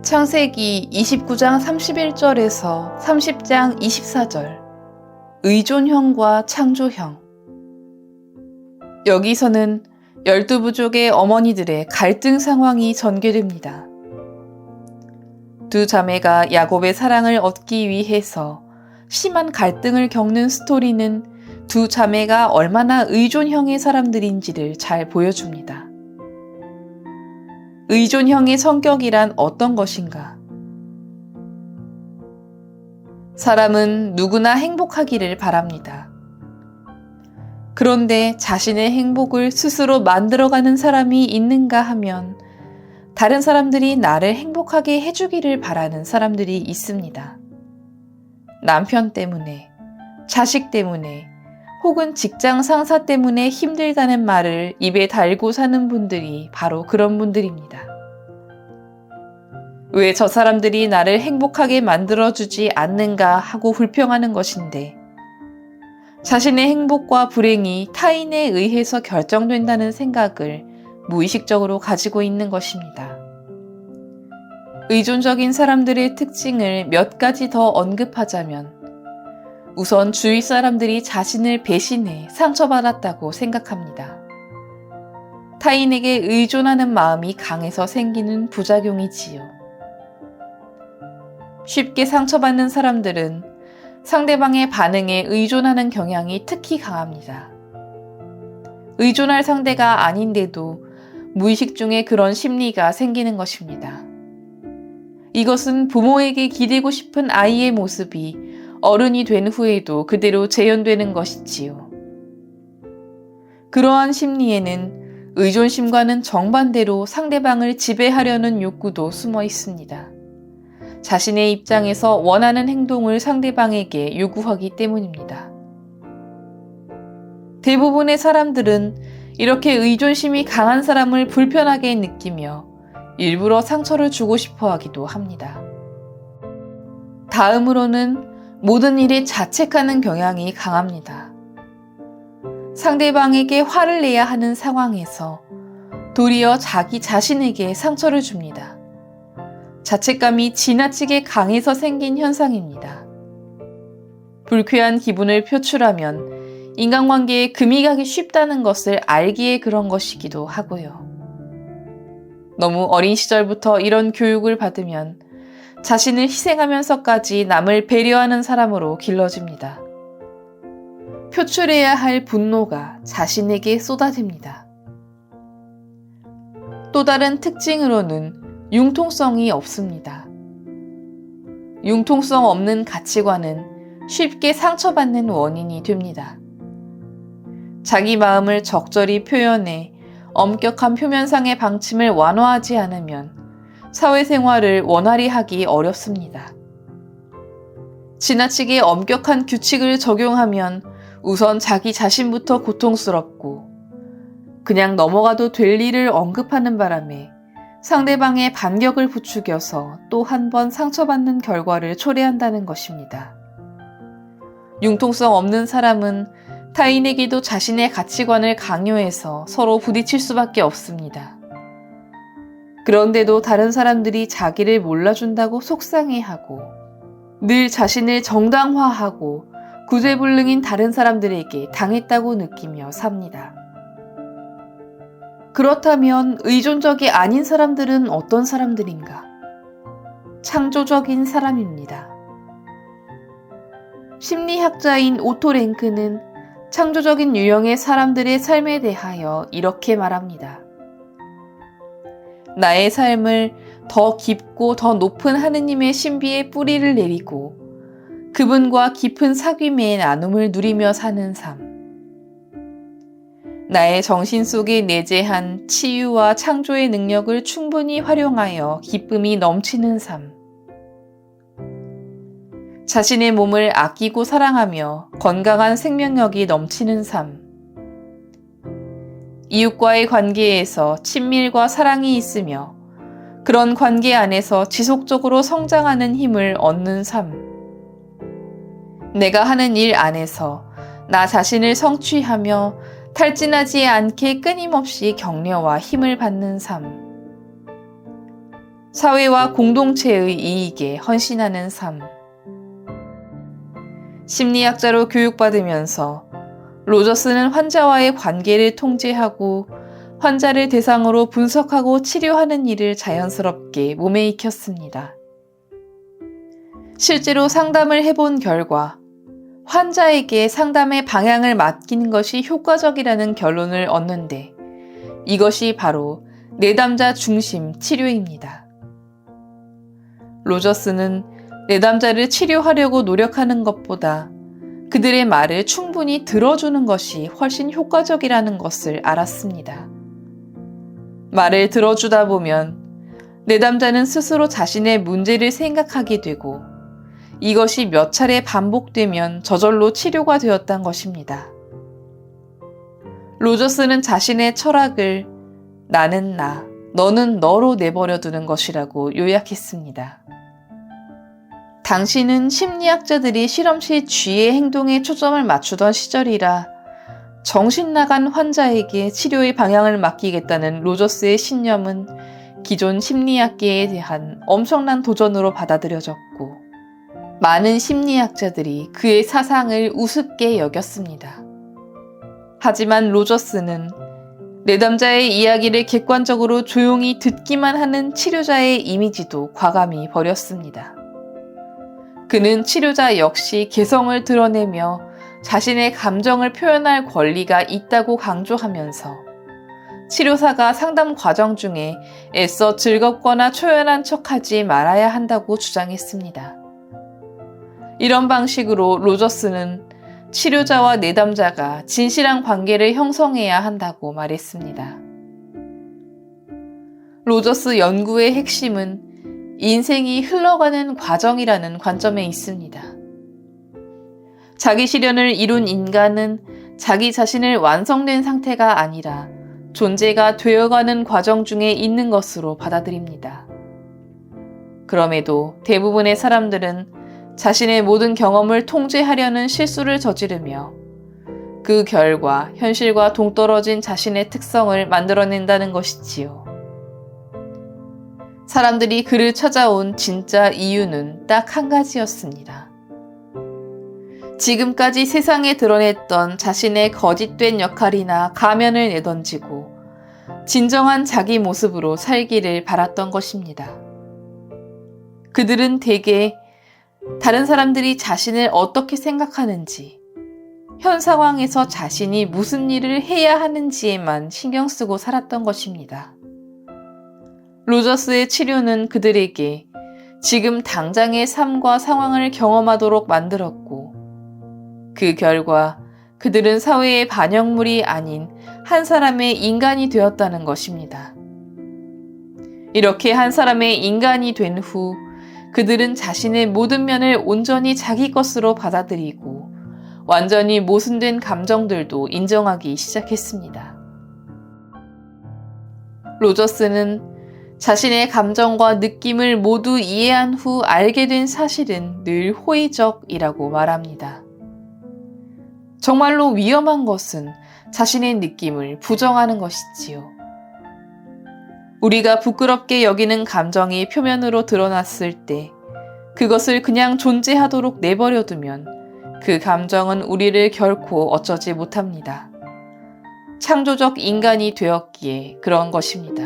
창세기 29장 31절에서 30장 24절 의존형과 창조형. 여기서는 12부족의 어머니들의 갈등 상황이 전개됩니다. 두 자매가 야곱의 사랑을 얻기 위해서 심한 갈등을 겪는 스토리는 두 자매가 얼마나 의존형의 사람들인지를 잘 보여줍니다. 의존형의 성격이란 어떤 것인가? 사람은 누구나 행복하기를 바랍니다. 그런데 자신의 행복을 스스로 만들어가는 사람이 있는가 하면 다른 사람들이 나를 행복하게 해주기를 바라는 사람들이 있습니다. 남편 때문에, 자식 때문에, 혹은 직장 상사 때문에 힘들다는 말을 입에 달고 사는 분들이 바로 그런 분들입니다. 왜 저 사람들이 나를 행복하게 만들어주지 않는가 하고 불평하는 것인데, 자신의 행복과 불행이 타인에 의해서 결정된다는 생각을 무의식적으로 가지고 있는 것입니다. 의존적인 사람들의 특징을 몇 가지 더 언급하자면, 우선 주위 사람들이 자신을 배신해 상처받았다고 생각합니다. 타인에게 의존하는 마음이 강해서 생기는 부작용이지요. 쉽게 상처받는 사람들은 상대방의 반응에 의존하는 경향이 특히 강합니다. 의존할 상대가 아닌데도 무의식 중에 그런 심리가 생기는 것입니다. 이것은 부모에게 기대고 싶은 아이의 모습이 어른이 된 후에도 그대로 재현되는 것이지요. 그러한 심리에는 의존심과는 정반대로 상대방을 지배하려는 욕구도 숨어 있습니다. 자신의 입장에서 원하는 행동을 상대방에게 요구하기 때문입니다. 대부분의 사람들은 이렇게 의존심이 강한 사람을 불편하게 느끼며 일부러 상처를 주고 싶어 하기도 합니다. 다음으로는 모든 일에 자책하는 경향이 강합니다. 상대방에게 화를 내야 하는 상황에서 도리어 자기 자신에게 상처를 줍니다. 자책감이 지나치게 강해서 생긴 현상입니다. 불쾌한 기분을 표출하면 인간관계에 금이 가기 쉽다는 것을 알기에 그런 것이기도 하고요. 너무 어린 시절부터 이런 교육을 받으면 자신을 희생하면서까지 남을 배려하는 사람으로 길러집니다. 표출해야 할 분노가 자신에게 쏟아집니다. 또 다른 특징으로는 융통성이 없습니다. 융통성 없는 가치관은 쉽게 상처받는 원인이 됩니다. 자기 마음을 적절히 표현해 엄격한 표면상의 방침을 완화하지 않으면 사회생활을 원활히 하기 어렵습니다. 지나치게 엄격한 규칙을 적용하면 우선 자기 자신부터 고통스럽고 그냥 넘어가도 될 일을 언급하는 바람에 상대방의 반격을 부추겨서 또 한 번 상처받는 결과를 초래한다는 것입니다. 융통성 없는 사람은 타인에게도 자신의 가치관을 강요해서 서로 부딪힐 수밖에 없습니다. 그런데도 다른 사람들이 자기를 몰라준다고 속상해하고 늘 자신을 정당화하고 구제불능인 다른 사람들에게 당했다고 느끼며 삽니다. 그렇다면 의존적이 아닌 사람들은 어떤 사람들인가? 창조적인 사람입니다. 심리학자인 오토 랭크는 창조적인 유형의 사람들의 삶에 대하여 이렇게 말합니다. 나의 삶을 더 깊고 더 높은 하느님의 신비의 뿌리를 내리고 그분과 깊은 사귐의 나눔을 누리며 사는 삶. 나의 정신 속에 내재한 치유와 창조의 능력을 충분히 활용하여 기쁨이 넘치는 삶. 자신의 몸을 아끼고 사랑하며 건강한 생명력이 넘치는 삶. 이웃과의 관계에서 친밀과 사랑이 있으며 그런 관계 안에서 지속적으로 성장하는 힘을 얻는 삶. 내가 하는 일 안에서 나 자신을 성취하며 탈진하지 않게 끊임없이 격려와 힘을 받는 삶. 사회와 공동체의 이익에 헌신하는 삶. 심리학자로 교육받으면서 로저스는 환자와의 관계를 통제하고 환자를 대상으로 분석하고 치료하는 일을 자연스럽게 몸에 익혔습니다. 실제로 상담을 해본 결과 환자에게 상담의 방향을 맡기는 것이 효과적이라는 결론을 얻는데 이것이 바로 내담자 중심 치료입니다. 로저스는 내담자를 치료하려고 노력하는 것보다 그들의 말을 충분히 들어주는 것이 훨씬 효과적이라는 것을 알았습니다. 말을 들어주다 보면 내담자는 스스로 자신의 문제를 생각하게 되고 이것이 몇 차례 반복되면 저절로 치료가 되었던 것입니다. 로저스는 자신의 철학을 나는 나, 너는 너로 내버려 두는 것이라고 요약했습니다. 당시는 심리학자들이 실험실 쥐의 행동에 초점을 맞추던 시절이라 정신 나간 환자에게 치료의 방향을 맡기겠다는 로저스의 신념은 기존 심리학계에 대한 엄청난 도전으로 받아들여졌고 많은 심리학자들이 그의 사상을 우습게 여겼습니다. 하지만 로저스는 내담자의 이야기를 객관적으로 조용히 듣기만 하는 치료자의 이미지도 과감히 버렸습니다. 그는 치료자 역시 개성을 드러내며 자신의 감정을 표현할 권리가 있다고 강조하면서 치료사가 상담 과정 중에 애써 즐겁거나 초연한 척하지 말아야 한다고 주장했습니다. 이런 방식으로 로저스는 치료자와 내담자가 진실한 관계를 형성해야 한다고 말했습니다. 로저스 연구의 핵심은 인생이 흘러가는 과정이라는 관점에 있습니다. 자기 실현을 이룬 인간은 자기 자신을 완성된 상태가 아니라 존재가 되어가는 과정 중에 있는 것으로 받아들입니다. 그럼에도 대부분의 사람들은 자신의 모든 경험을 통제하려는 실수를 저지르며 그 결과 현실과 동떨어진 자신의 특성을 만들어낸다는 것이지요. 사람들이 그를 찾아온 진짜 이유는 딱 한 가지였습니다. 지금까지 세상에 드러냈던 자신의 거짓된 역할이나 가면을 내던지고 진정한 자기 모습으로 살기를 바랐던 것입니다. 그들은 대개 다른 사람들이 자신을 어떻게 생각하는지, 현 상황에서 자신이 무슨 일을 해야 하는지에만 신경 쓰고 살았던 것입니다. 로저스의 치료는 그들에게 지금 당장의 삶과 상황을 경험하도록 만들었고, 그 결과 그들은 사회의 반영물이 아닌 한 사람의 인간이 되었다는 것입니다. 이렇게 한 사람의 인간이 된 후 그들은 자신의 모든 면을 온전히 자기 것으로 받아들이고 완전히 모순된 감정들도 인정하기 시작했습니다. 로저스는 자신의 감정과 느낌을 모두 이해한 후 알게 된 사실은 늘 호의적이라고 말합니다. 정말로 위험한 것은 자신의 느낌을 부정하는 것이지요. 우리가 부끄럽게 여기는 감정이 표면으로 드러났을 때 그것을 그냥 존재하도록 내버려두면 그 감정은 우리를 결코 어쩌지 못합니다. 창조적 인간이 되었기에 그런 것입니다.